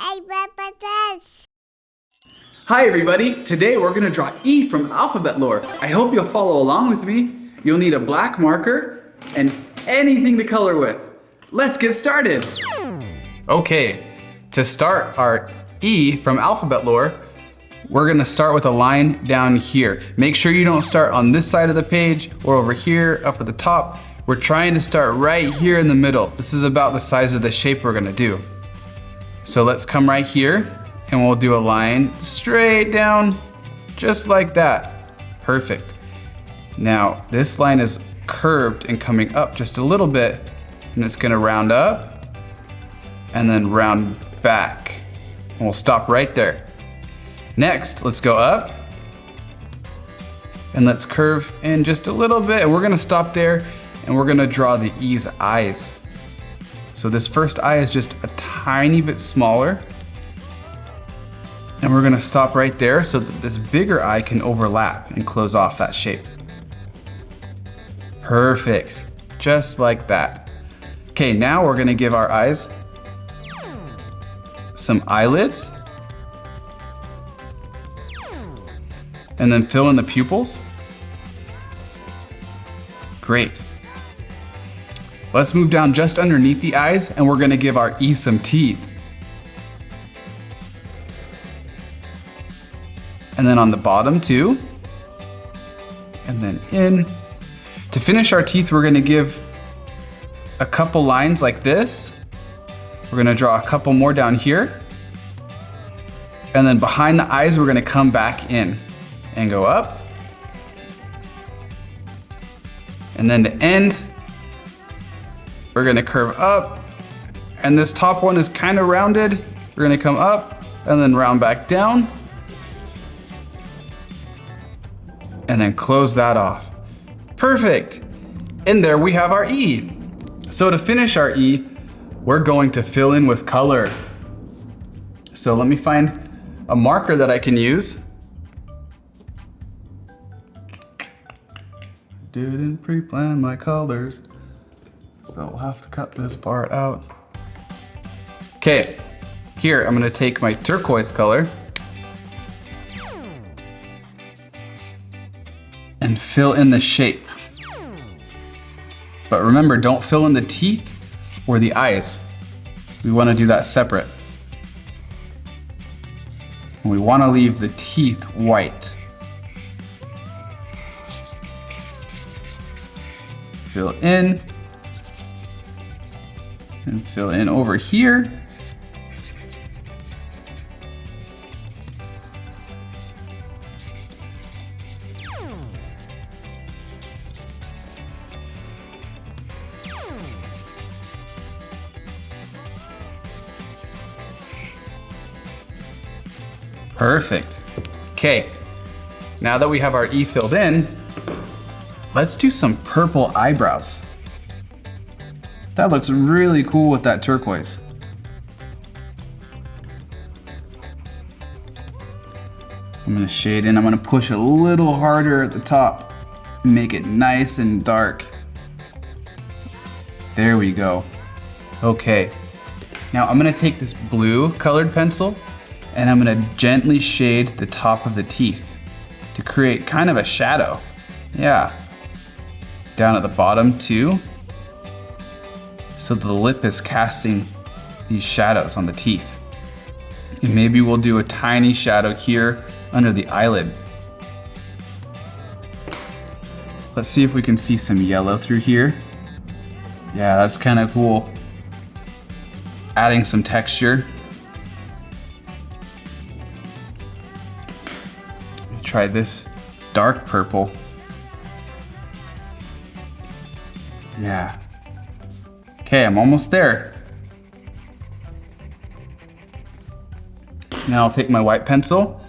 Hey, Bubba does. Hi everybody! Today we're going to draw E from alphabet lore. I hope you'll follow along with me. You'll need a black marker and anything to color with. Let's get started! Okay, to start our E from alphabet lore, we're going to start with a line down here. Make sure you don't start on this side of the page or over here up at the top. We're trying to start right here in the middle. This is about the size of the shape we're going to do. So let's come right here and we'll do a line straight down just like that. Perfect. Now this line is curved and coming up just a little bit, and it's going to round up and then round back. And we'll stop right there. Next, let's go up and let's curve in just a little bit, and we're going to stop there and we're going to draw the E's eyes. So this first eye is just a tiny bit smaller, and we're going to stop right there so that this bigger eye can overlap and close off that shape. Perfect, just like that. Okay, now we're going to give our eyes some eyelids and then fill in the pupils. Great. Let's move down just underneath the eyes and we're going to give our E some teeth. And then on the bottom too. And then in. To finish our teeth, we're going to give a couple lines like this. We're going to draw a couple more down here. And then behind the eyes, we're going to come back in and go up. And then to end, we're going to curve up. And this top one is kind of rounded. We're going to come up and then round back down. And then close that off. Perfect. And there we have our E. So to finish our E, we're going to fill in with color. So let me find a marker that I can use. Didn't pre-plan my colors, so we'll have to cut this part out. Okay, here I'm gonna take my turquoise color and fill in the shape. But remember, don't fill in the teeth or the eyes. We want to do that separate. And we want to leave the teeth white. Fill in. And fill in over here. Perfect. Okay, now that we have our E filled in, let's do some purple eyebrows. That looks really cool with that turquoise. I'm gonna shade in, I'm gonna push a little harder at the top, make it nice and dark. There we go. Okay, now I'm gonna take this blue colored pencil and I'm gonna gently shade the top of the teeth to create kind of a shadow. Yeah. Down at the bottom too. So the lip is casting these shadows on the teeth. And maybe we'll do a tiny shadow here under the eyelid. Let's see if we can see some yellow through here. Yeah, that's kind of cool. Adding some texture. Try this dark purple. Yeah. Okay, I'm almost there. Now I'll take my white pencil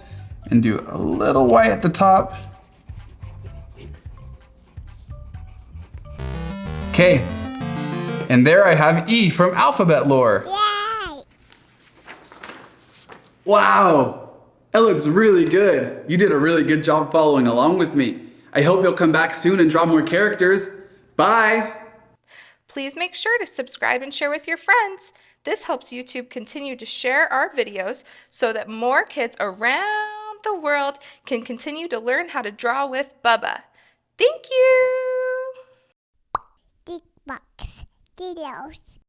and do a little white at the top. Okay, and there I have E from alphabet lore. Yay! Wow! That looks really good. You did a really good job following along with me. I hope you'll come back soon and draw more characters. Bye! Please make sure to subscribe and share with your friends. This helps YouTube continue to share our videos so that more kids around the world can continue to learn how to draw with Bubba. Thank you! Big box. Videos.